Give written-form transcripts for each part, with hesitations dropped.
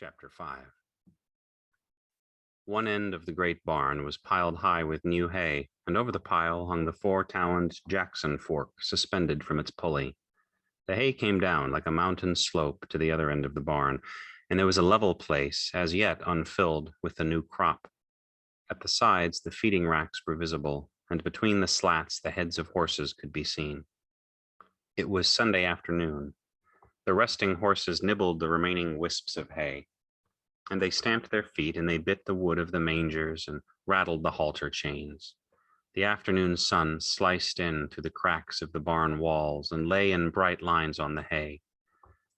Chapter 5. One end of the great barn was piled high with new hay, and over the pile hung the four-taloned Jackson fork suspended from its pulley. The hay came down like a mountain slope to the other end of the barn, and there was a level place, as yet unfilled, with the new crop. At the sides, the feeding racks were visible, and between the slats, the heads of horses could be seen. It was Sunday afternoon. The resting horses nibbled the remaining wisps of hay, and they stamped their feet and they bit the wood of the mangers and rattled the halter chains. The afternoon sun sliced in through the cracks of the barn walls and lay in bright lines on the hay.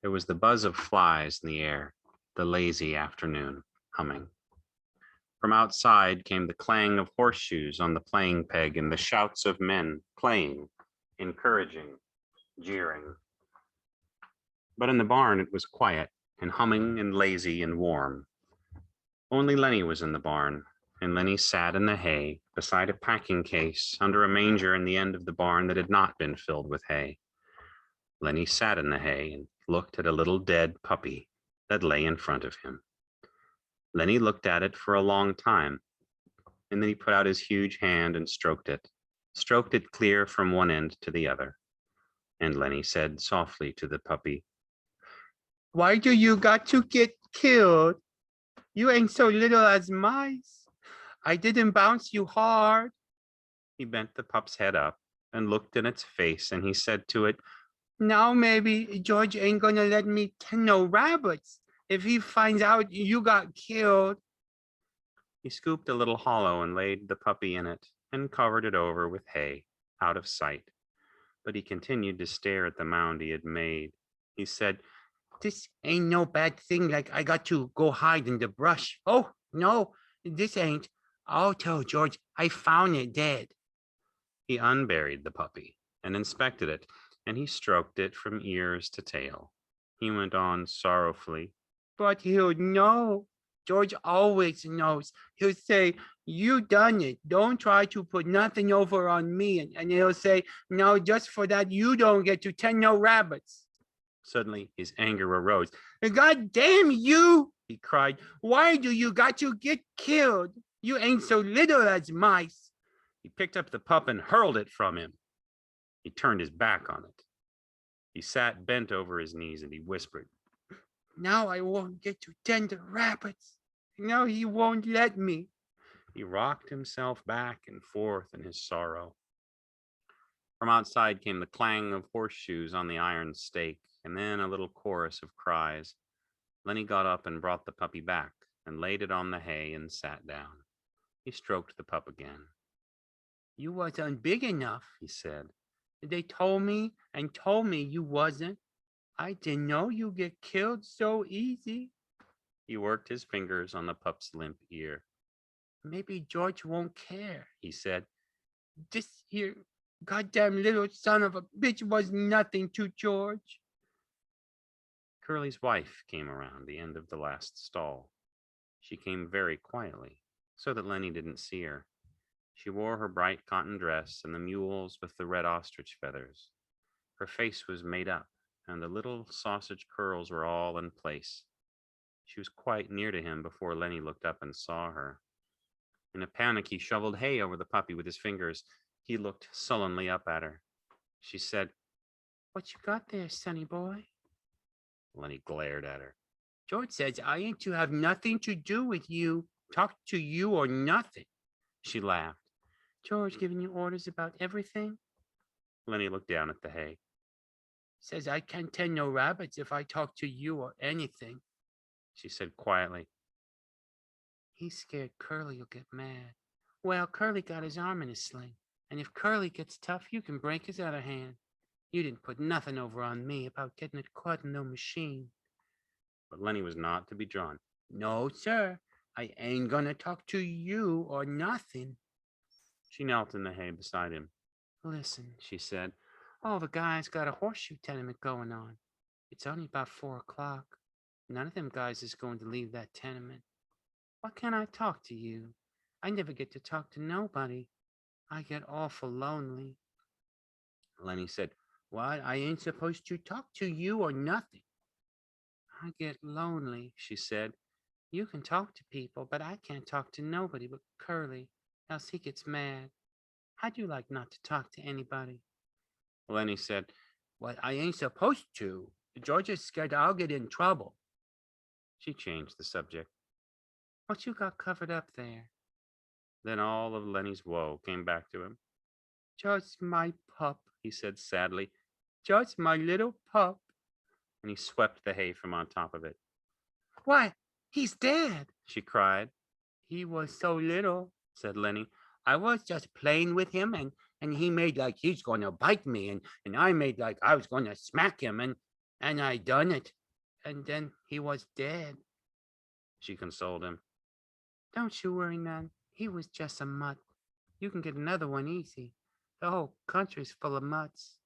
There was the buzz of flies in the air, the lazy afternoon humming. From outside came the clang of horseshoes on the playing peg and the shouts of men playing, encouraging, jeering. But in the barn it was quiet and humming and lazy and warm. Only Lenny was in the barn, and Lenny sat in the hay beside a packing case under a manger in the end of the barn that had not been filled with hay. Lenny sat in the hay and looked at a little dead puppy that lay in front of him. Lenny looked at it for a long time, and then he put out his huge hand and stroked it clear from one end to the other. And Lenny said softly to the puppy, "Why do you got to get killed? You ain't so little as mice. I didn't bounce you hard." He bent the pup's head up and looked in its face, and he said to it, "Now maybe George ain't gonna let me tend no rabbits if he finds out you got killed." He scooped a little hollow and laid the puppy in it and covered it over with hay, out of sight. But he continued to stare at the mound he had made. He said, "This ain't no bad thing like I got to go hide in the brush. Oh, no, this ain't. I'll tell George I found it dead." He unburied the puppy and inspected it, and he stroked it from ears to tail. He went on sorrowfully, "But he'll know. George always knows. He'll say, 'You done it. Don't try to put nothing over on me.' And he'll say, 'No, just for that, you don't get to tend no rabbits.'" Suddenly, his anger arose. "God damn you!" he cried. "Why do you got to get killed? You ain't so little as mice." He picked up the pup and hurled it from him. He turned his back on it. He sat bent over his knees and he whispered, "Now I won't get to tend the rabbits. Now he won't let me." He rocked himself back and forth in his sorrow. From outside came the clang of horseshoes on the iron stake, and then a little chorus of cries. Lenny got up and brought the puppy back and laid it on the hay and sat down. He stroked the pup again. "You wasn't big enough," he said. "They told me you wasn't. I didn't know you get killed so easy." He worked his fingers on the pup's limp ear. "Maybe George won't care," he said. "This here goddamn little son of a bitch was nothing to George." Curly's wife came around the end of the last stall. She came very quietly, so that Lenny didn't see her. She wore her bright cotton dress and the mules with the red ostrich feathers. Her face was made up, and the little sausage curls were all in place. She was quite near to him before Lenny looked up and saw her. In a panic, he shoveled hay over the puppy with his fingers. He looked sullenly up at her. She said, "What you got there, sonny boy?" Lenny glared at her. "George says I ain't to have nothing to do with you. Talk to you or nothing." She laughed. "George giving you orders about everything?" Lenny looked down at the hay. "Says I can't tend no rabbits if I talk to you or anything," she said quietly. "He's scared Curly'll get mad." "Well, Curly got his arm in a sling, and if Curly gets tough, you can break his other hand. You didn't put nothing over on me about getting it caught in no machine." But Lenny was not to be drawn. "No, sir, I ain't gonna talk to you or nothing." She knelt in the hay beside him. "Listen," she said, "all the guys got a horseshoe tenement going on. It's only about 4 o'clock. None of them guys is going to leave that tenement. Why can't I talk to you? I never get to talk to nobody. I get awful lonely." Lenny said, "What? I ain't supposed to talk to you or nothing." I get lonely, she said. You can talk to people, but I can't talk to nobody but Curly, else he gets mad. How'd you like not to talk to anybody? Lenny said, Well, I ain't supposed to. Georgia's scared I'll get in trouble. she changed the subject. What you got covered up there? Then all of Lenny's woe came back to him. Just my pup, he said sadly. Just my little pup. And he swept the hay from on top of it. Why, he's dead, She cried. he was so little, said Lenny. I was just playing with him and he made like he's going to bite me and I made like I was going to smack him and I done it. And then he was dead. She consoled him. Don't you worry none. He was just a mutt. You can get another one easy. The whole country's full of mutts.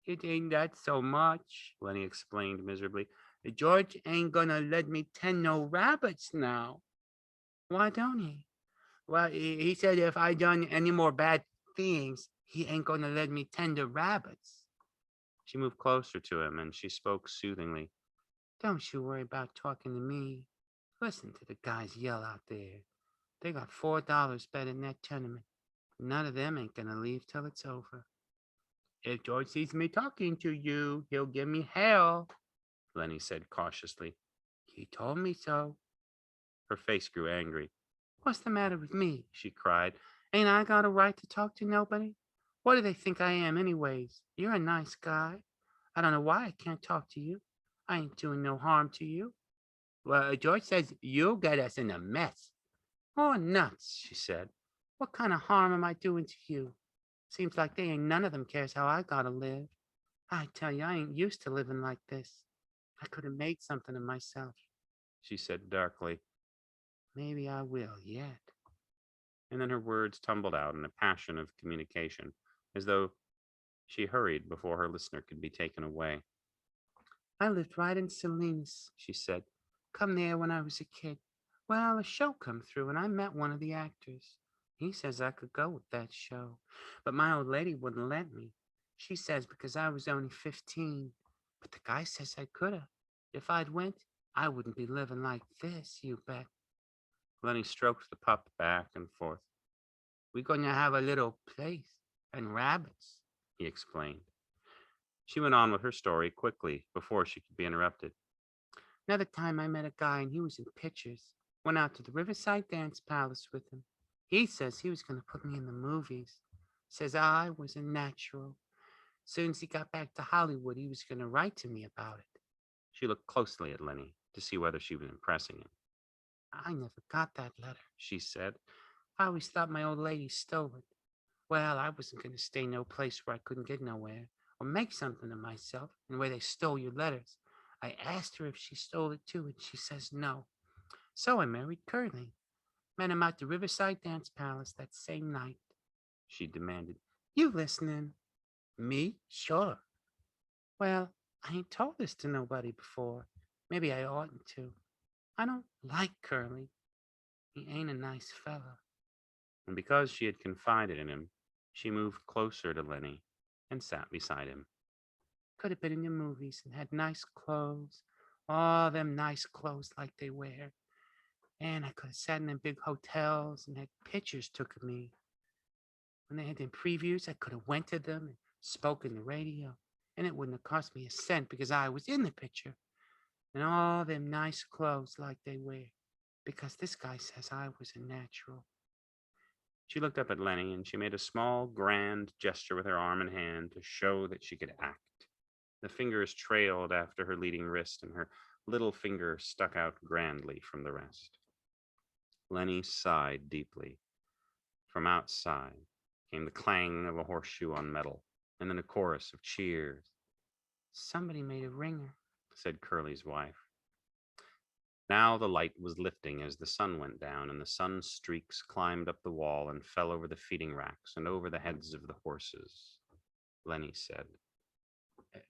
It ain't that so much, Lenny explained miserably. George ain't gonna let me tend no rabbits now. Why don't he? Well, he said if I done any more bad things, he ain't gonna let me tend the rabbits. She moved closer to him and she spoke soothingly. Don't you worry about talking to me. Listen to the guys yell out there. They got $4 bet in that tournament. None of them ain't gonna leave till it's over. If George sees me talking to you, he'll give me hell, Lenny said cautiously. he told me so. Her face grew angry. What's the matter with me? She cried. Ain't I got a right to talk to nobody? What do they think I am, anyways? You're a nice guy. I don't know why I can't talk to you. I ain't doing no harm to you. Well, George says you'll get us in a mess. Oh, nuts, she said. What kind of harm am I doing to you? Seems like they ain't none of them cares how I gotta live. I tell you, I ain't used to living like this. I could have made something of myself. She said darkly. Maybe I will yet. And then her words tumbled out in a passion of communication, as though she hurried before her listener could be taken away. I lived right in Salinas, she said. Come there when I was a kid. Well, a show come through and I met one of the actors. He says I could go with that show, but my old lady wouldn't let me. She says because I was only 15, but the guy says I coulda. If I'd went, I wouldn't be living like this, you bet. Lenny stroked the pup back and forth. We're going to have a little place and rabbits. He explained. She went on with her story quickly before she could be interrupted. Another time I met a guy and he was in pictures. Went out to the Riverside Dance Palace with him. He says he was going to put me in the movies. Says I was a natural. Soon as he got back to Hollywood, he was going to write to me about it. She looked closely at Lenny to see whether she was impressing him. I never got that letter, she said. I always thought my old lady stole it. Well, I wasn't going to stay no place where I couldn't get nowhere or make something of myself and where they stole your letters. I asked her if she stole it too, and she says no. So I married Curly. Met him at the Riverside Dance Palace that same night. She demanded. You listening? Me? Sure. Well, I ain't told this to nobody before. Maybe I oughtn't to. I don't like Curly. He ain't a nice fella. And because she had confided in him, she moved closer to Lenny and sat beside him. Could have been in the movies and had nice clothes. All them nice clothes like they wear. And I could have sat in them big hotels and had pictures took of me. When they had them previews, I could have went to them and spoke in the radio. And it wouldn't have cost me a cent because I was in the picture. And all them nice clothes like they wear. Because this guy says I was a natural. She looked up at Lenny and she made a small, grand gesture with her arm and hand to show that she could act. The fingers trailed after her leading wrist, and her little finger stuck out grandly from the rest. Lenny sighed deeply. From outside came the clang of a horseshoe on metal, and then a chorus of cheers. Somebody made a ringer, Said Curly's wife. Now the light was lifting as the sun went down, and the sun streaks climbed up the wall and fell over the feeding racks and over the heads of the horses. Lenny said,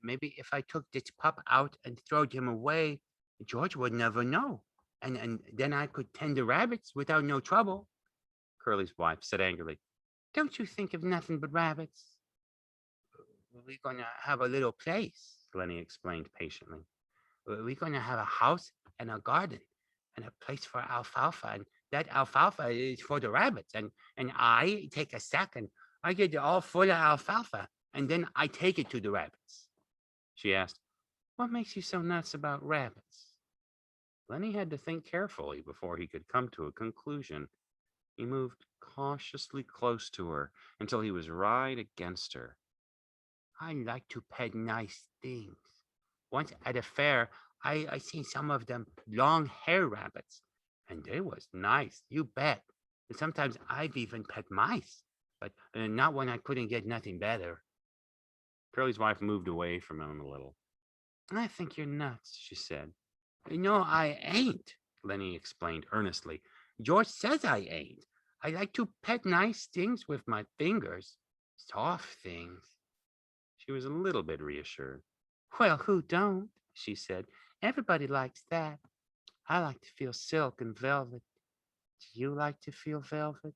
Maybe if I took this pup out and throwed him away, George would never know. And then I could tend the rabbits without no trouble. Curly's wife said angrily, Don't you think of nothing but rabbits? We're going to have a little place, Lenny explained patiently. We're going to have a house and a garden and a place for alfalfa. And that alfalfa is for the rabbits. And I take a sack and I get it all full of alfalfa. And then I take it to the rabbits. She asked, what makes you so nuts about rabbits? Lenny had to think carefully before he could come to a conclusion. He moved cautiously close to her until he was right against her. I like to pet nice things. Once at a fair, I seen some of them long hair rabbits, and they was nice, you bet. And sometimes I've even pet mice, but not when I couldn't get nothing better. Curly's wife moved away from him a little. I think you're nuts, she said. No, I ain't, Lenny explained earnestly. George says I ain't. I like to pet nice things with my fingers, soft things. She was a little bit reassured. Well, who don't? She said. Everybody likes that. I like to feel silk and velvet. Do you like to feel velvet?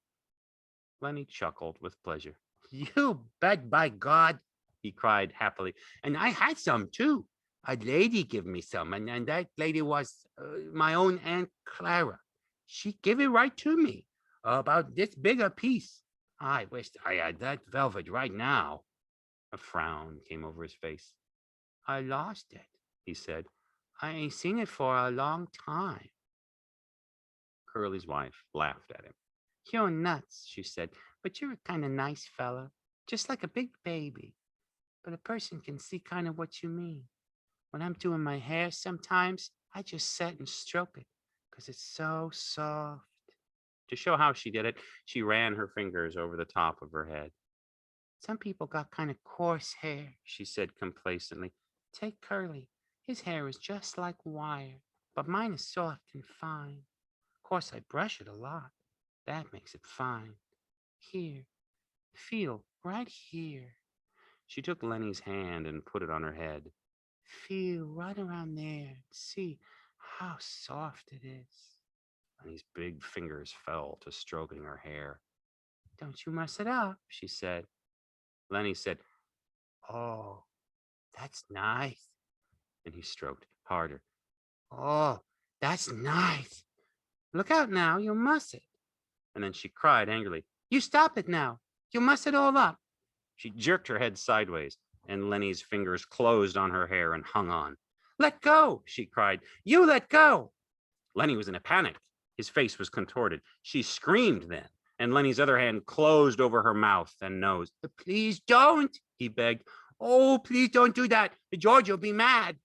Lenny chuckled with pleasure. You bet by God, he cried happily. And I had some too. A lady gave me some, and that lady was my own Aunt Clara. She gave it right to me, about this big a piece. I wish I had that velvet right now. A frown came over his face. I lost it, he said. I ain't seen it for a long time. Curly's wife laughed at him. You're nuts, she said, but you're a kind of nice fella, just like a big baby. But a person can see kind of what you mean. When I'm doing my hair sometimes, I just sit and stroke it because it's so soft. To show how she did it, she ran her fingers over the top of her head. Some people got kind of coarse hair, she said complacently. Take Curly. His hair is just like wire, but mine is soft and fine. Of course, I brush it a lot. That makes it fine. Here, feel right here. She took Lenny's hand and put it on her head. Feel right around there and see how soft it is. Lenny's big fingers fell to stroking her hair. Don't you mess it up, she said. Lenny said, oh, that's nice. And he stroked harder. Oh, that's nice. Look out now, you'll muss it. And then she cried angrily, you stop it now. You'll muss it all up. She jerked her head sideways, and Lenny's fingers closed on her hair and hung on. Let go, she cried. You let go. Lenny was in a panic. His face was contorted. She screamed then, and Lenny's other hand closed over her mouth and nose. Please don't, he begged. Oh, please don't do that. George will be mad.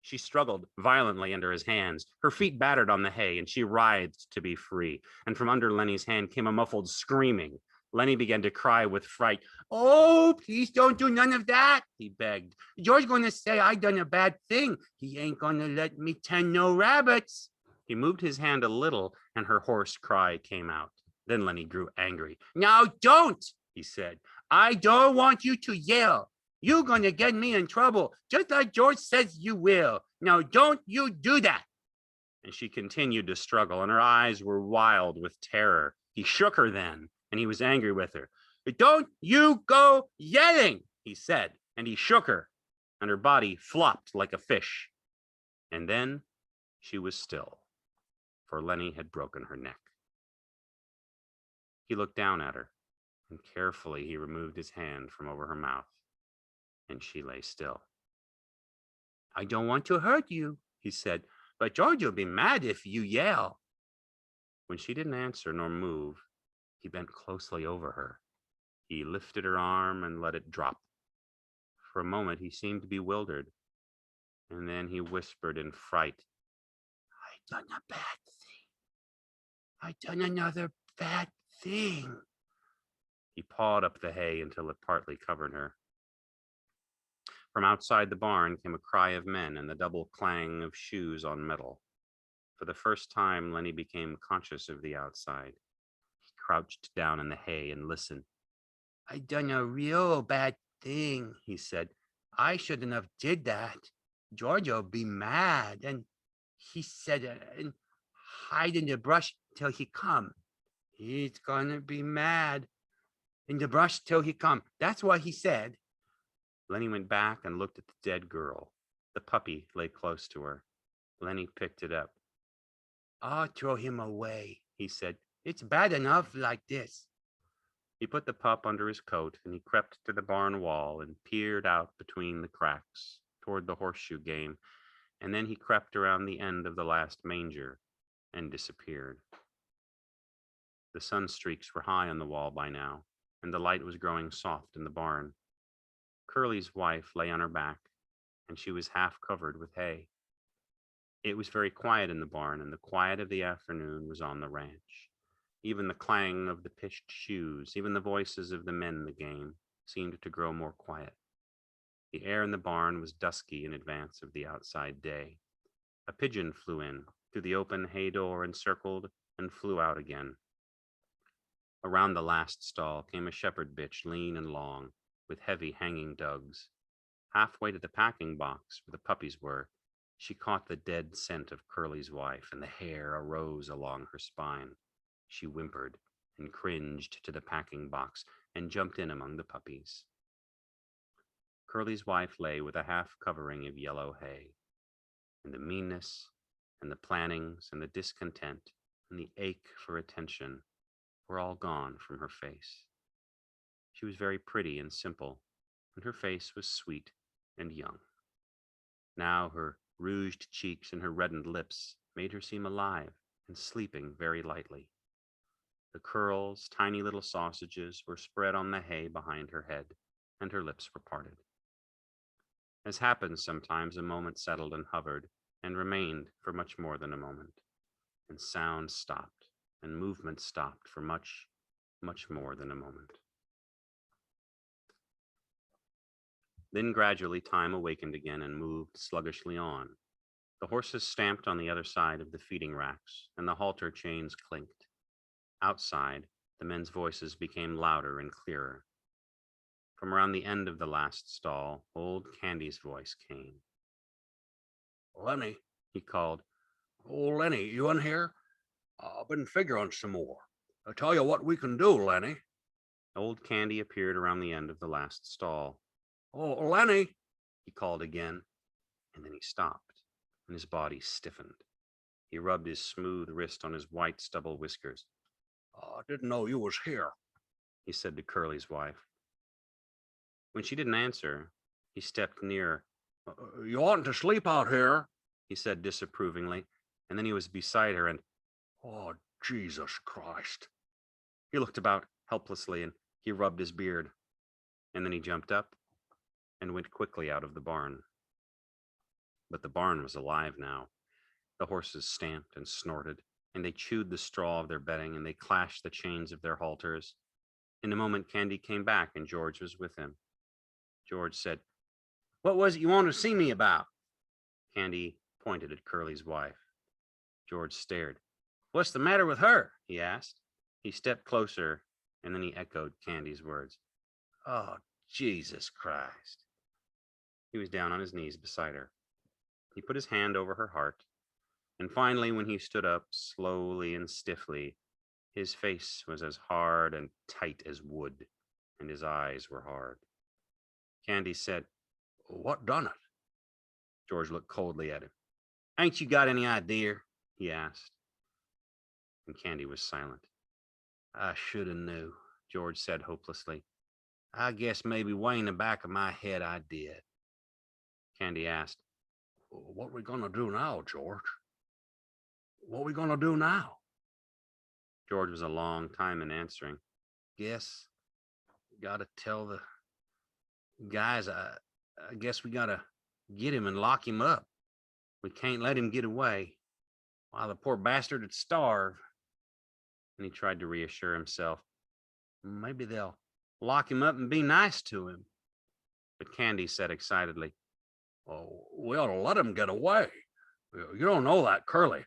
She struggled violently under his hands. Her feet battered on the hay, and she writhed to be free. And from under Lenny's hand came a muffled screaming. Lenny began to cry with fright. Oh, please don't do none of that, he begged. George's going to say I done a bad thing. He ain't going to let me tend no rabbits. He moved his hand a little, and her hoarse cry came out. Then Lenny grew angry. Now don't, he said. I don't want you to yell. You're going to get me in trouble, just like George says you will. Now don't you do that. And she continued to struggle, and her eyes were wild with terror. He shook her then, and he was angry with her. Don't you go yelling, he said, and he shook her, and her body flopped like a fish. And then she was still, for Lenny had broken her neck. He looked down at her, and carefully he removed his hand from over her mouth, and she lay still. I don't want to hurt you, he said, but George will be mad if you yell. When she didn't answer nor move, he bent closely over her. He lifted her arm and let it drop. For a moment he seemed bewildered, and then he whispered in fright, I done a bad thing. I done another bad thing. He pawed up the hay until it partly covered her. From outside the barn came a cry of men and the double clang of shoes on metal. For the first time, Lenny became conscious of the outside. He crouched down in the hay and listened. I done a real bad thing, he said. I shouldn't have did that. George'll be mad. And he said, and hide in the brush till he come. He's gonna be mad. In the brush till he come. That's what he said. Lenny went back and looked at the dead girl. The puppy lay close to her. Lenny picked it up. I'll throw him away, he said. It's bad enough like this. He put the pup under his coat and he crept to the barn wall and peered out between the cracks toward the horseshoe game, and then he crept around the end of the last manger and disappeared. The sun streaks were high on the wall by now, and the light was growing soft in the barn. Curly's wife lay on her back, and she was half covered with hay. It was very quiet in the barn, and the quiet of the afternoon was on the ranch. Even the clang of the pitched shoes, even the voices of the men in the game, seemed to grow more quiet. The air in the barn was dusky in advance of the outside day. A pigeon flew in through the open hay door and circled and flew out again. Around the last stall came a shepherd bitch, lean and long, with heavy hanging dugs. Halfway to the packing box where the puppies were, she caught the dead scent of Curly's wife, and the hair arose along her spine. She whimpered and cringed to the packing box and jumped in among the puppies. Curly's wife lay with a half covering of yellow hay, and the meanness and the plannings and the discontent and the ache for attention were all gone from her face. She was very pretty and simple, and her face was sweet and young. Now her rouged cheeks and her reddened lips made her seem alive and sleeping very lightly. The curls, tiny little sausages, were spread on the hay behind her head, and her lips were parted. As happens sometimes, a moment settled and hovered, and remained for much more than a moment, and sound stopped, and movement stopped for much, much more than a moment. Then gradually time awakened again and moved sluggishly on. The horses stamped on the other side of the feeding racks, and the halter chains clinked. Outside, the men's voices became louder and clearer. From around the end of the last stall, old Candy's voice came. Lenny, He called. oh, Lenny, you in here? I've been figuring some more. I tell you what we can do, Lenny. Old Candy appeared around the end of the last stall. Oh, Lenny. He called again, and then he stopped, and his body stiffened. He rubbed his smooth wrist on his white stubble whiskers. I didn't know you was here. He said to Curly's wife. When she didn't answer, he stepped nearer. You oughtn't to sleep out here. He said disapprovingly, and then he was beside her, and Oh, Jesus Christ. he looked about helplessly, and he rubbed his beard. And then he jumped up and went quickly out of the barn. But the barn was alive now. The horses stamped and snorted, and they chewed the straw of their bedding, and they clashed the chains of their halters. In a moment, Candy came back, and George was with him. George said, "What was it you wanted to see me about?" Candy pointed at Curly's wife. George stared. "What's the matter with her?" he asked. He stepped closer, and then he echoed Candy's words. "Oh, Jesus Christ." He was down on his knees beside her. He put his hand over her heart, and finally, when he stood up slowly and stiffly, his face was as hard and tight as wood, and his eyes were hard. Candy said, What done it? George looked coldly at him. "Ain't you got any idea?" he asked. And Candy was silent. "I should have knew," George said hopelessly. "I guess maybe way in the back of my head I did." Candy asked, What we gonna do now, George? What we gonna do now? George was a long time in answering. "Guess gotta tell the guys, I guess we gotta get him and lock him up. We can't let him get away. Why, the poor bastard would starve." And he tried to reassure himself. "Maybe they'll lock him up and be nice to him." But Candy said excitedly, Oh, we ought to let him get away. You don't know that, Curly.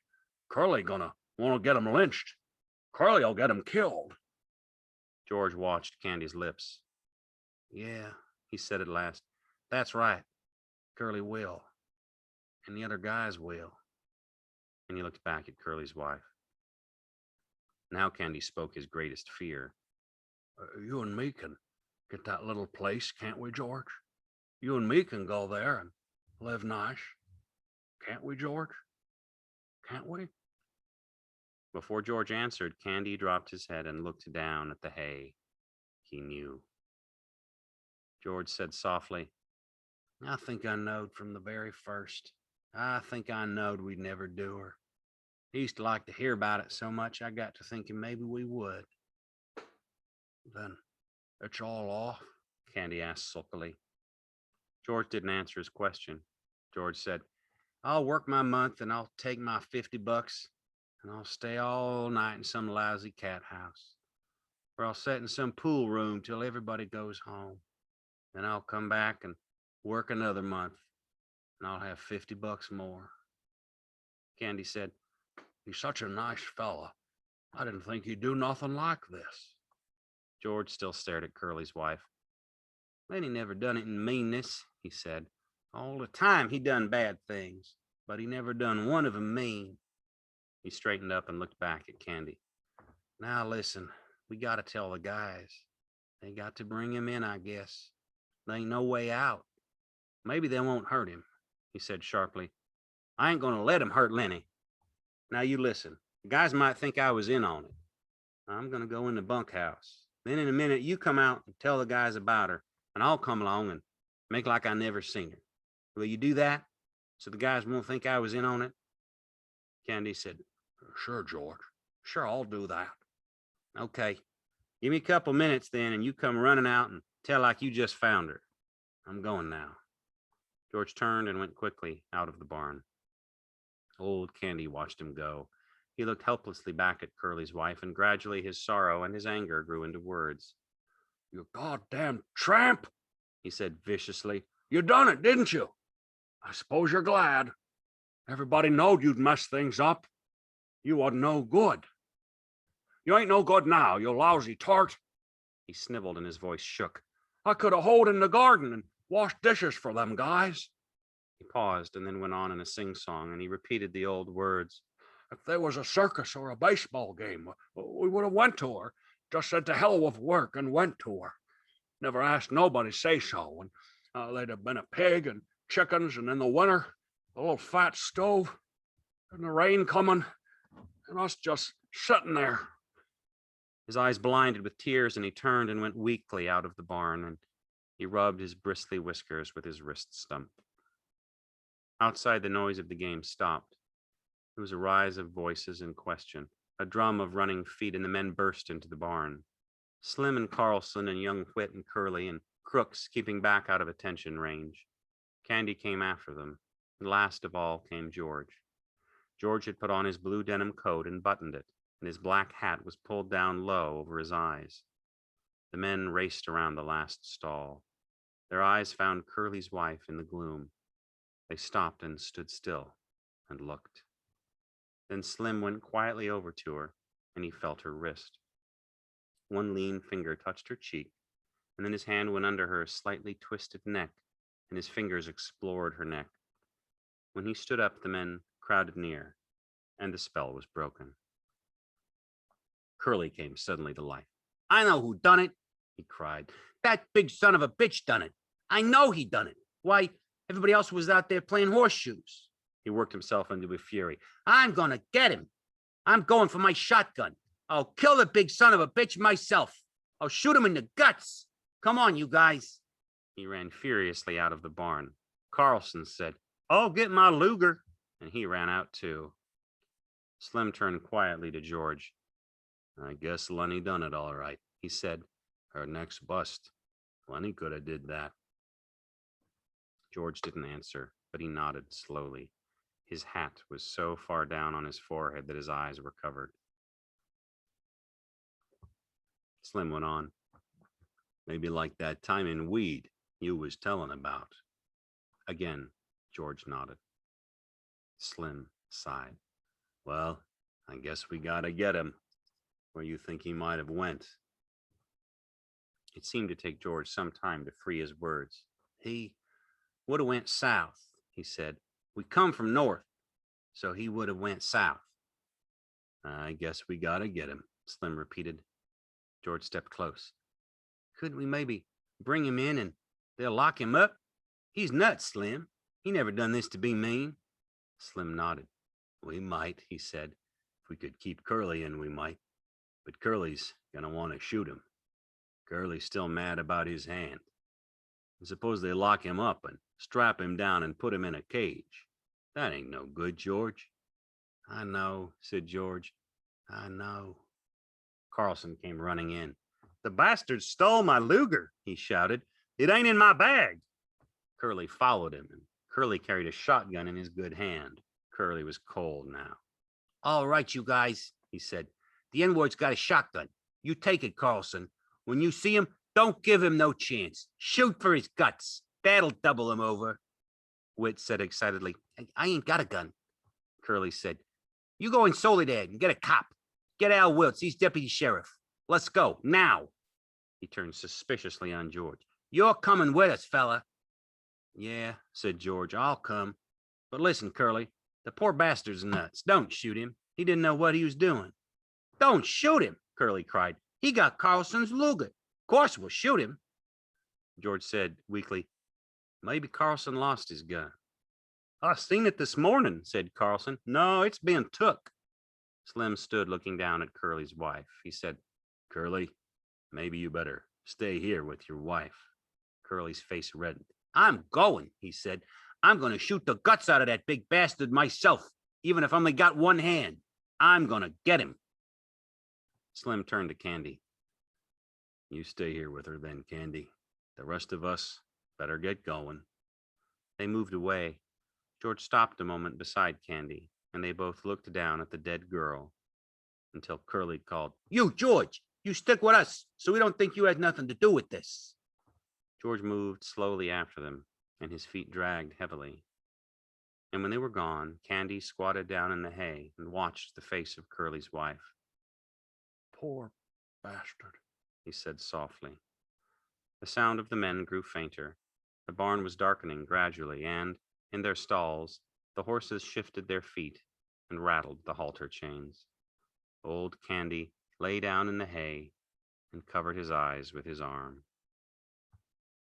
Curly gonna want to get him lynched. Curly'll get him killed. George watched Candy's lips. "Yeah," he said at last. "That's right. Curly will. And the other guys will." And he looked back at Curly's wife. Now Candy spoke his greatest fear. You and me can get that little place, can't we, George? You and me can go there and live nice. Can't we, George? can't we? Before George answered, Candy dropped his head and looked down at the hay. He knew. George said softly, I think I knowed from the very first. I think I knowed we'd never do her. He used to like to hear about it so much I got to thinking maybe we would. Then it's all off. Candy asked sulkily. George didn't answer his question. George said, I'll work my month and I'll take my $50 and I'll stay all night in some lousy cat house. Or I'll sit in some pool room till everybody goes home. Then I'll come back and work another month and I'll have $50 more. Candy said, He's such a nice fella. I didn't think he'd do nothing like this. George still stared at Curly's wife. Then he never done it in meanness, he said. All the time he done bad things, but he never done one of 'em mean. He straightened up and looked back at Candy. Now listen, we gotta tell the guys. They got to bring him in, I guess. There ain't no way out. Maybe they won't hurt him, he said sharply. I ain't gonna let him hurt Lenny. Now you listen. The guys might think I was in on it. I'm gonna go in the bunkhouse. Then in a minute you come out and tell the guys about her, and I'll come along and make like I never seen her. Will you do that? So the guys won't think I was in on it? Candy said, Sure, George. Sure, I'll do that. Okay. Give me a couple minutes then, and you come running out and tell like you just found her. I'm going now. George turned and went quickly out of the barn. Old Candy watched him go. He looked helplessly back at Curly's wife, and gradually his sorrow and his anger grew into words. You goddamn tramp, he said viciously. You done it, didn't you? I suppose you're glad. Everybody knowed you'd mess things up. You wasn't no good. You ain't no good now, you lousy tart. He sniveled and his voice shook. I could have hoed in the garden and washed dishes for them guys. He paused and then went on in a sing-song, and he repeated the old words. If there was a circus or a baseball game, we would have went to her. Just said to hell with work and went to her. Never asked nobody say so. And they'd have been a pig and chickens, and in the winter, a little fat stove, and the rain coming, and us just sitting there. His eyes blinded with tears, and he turned and went weakly out of the barn, and he rubbed his bristly whiskers with his wrist stump. Outside, the noise of the game stopped. There was a rise of voices and question, a drum of running feet, and the men burst into the barn. Slim and Carlson and young Whit and Curly and Crooks keeping back out of attention range. Candy came after them, and last of all came George. George had put on his blue denim coat and buttoned it, and his black hat was pulled down low over his eyes. The men raced around the last stall. Their eyes found Curly's wife in the gloom. They stopped and stood still and looked. Then Slim went quietly over to her, and he felt her wrist. One lean finger touched her cheek, and then his hand went under her slightly twisted neck, and his fingers explored her neck. When he stood up, the men crowded near, and the spell was broken. Curly came suddenly to life. I know who done it, he cried. That big son of a bitch done it. I know he done it. Why, everybody else was out there playing horseshoes. He worked himself into a fury. I'm gonna get him. I'm going for my shotgun. I'll kill the big son of a bitch myself. I'll shoot him in the guts. Come on, you guys. He ran furiously out of the barn. Carlson said, I'll get my Luger. And he ran out too. Slim turned quietly to George. I guess Lenny done it all right, he said. Her neck's bust. Lenny could have did that. George didn't answer, but he nodded slowly. His hat was so far down on his forehead that his eyes were covered. Slim went on. Maybe like that time in Weed you was telling about. Again, George nodded. Slim sighed. Well, I guess we gotta get him. Where you think he might have went? It seemed to take George some time to free his words. He would have went south, he said. We come from north, so he would have went south. I guess we gotta get him, Slim repeated. George stepped close. Couldn't we maybe bring him in and they'll lock him up? He's nuts, Slim. He never done this to be mean. Slim nodded. We might, he said. If we could keep Curly in, we might. But Curly's gonna want to shoot him. Curly's still mad about his hand. And suppose they lock him up and strap him down and put him in a cage. That ain't no good, George. I know, said George. I know. Carlson came running in. The bastard stole my Luger, he shouted. It ain't in my bag. Curly followed him, and Curly carried a shotgun in his good hand. Curly was cold now. All right, you guys, he said. The N-word's got a shotgun. You take it, Carlson. When you see him, don't give him no chance. Shoot for his guts. That'll double him over. Witt said excitedly, I ain't got a gun. Curly said, you go in Soledad and get a cop. Get Al Wiltz, he's deputy sheriff. Let's go, now. He turned suspiciously on George. You're coming with us, fella. Yeah, said George, I'll come. But listen, Curly, the poor bastard's nuts. Don't shoot him. He didn't know what he was doing. Don't shoot him, Curly cried. He got Carlson's Luger. Of course we'll shoot him. George said weakly, maybe Carlson lost his gun. I seen it this morning, said Carlson. No, it's been took. Slim stood looking down at Curly's wife. He said, Curly, maybe you better stay here with your wife. Curly's face reddened. I'm going, he said. I'm going to shoot the guts out of that big bastard myself, even if I only got one hand. I'm going to get him. Slim turned to Candy. You stay here with her then, Candy. The rest of us better get going. They moved away. George stopped a moment beside Candy, and they both looked down at the dead girl until Curly called, You, George, you stick with us so we don't think you had nothing to do with this. George moved slowly after them, and his feet dragged heavily. And when they were gone, Candy squatted down in the hay and watched the face of Curly's wife. Poor bastard, he said softly. The sound of the men grew fainter. The barn was darkening gradually, and, in their stalls, the horses shifted their feet and rattled the halter chains. Old Candy lay down in the hay and covered his eyes with his arm.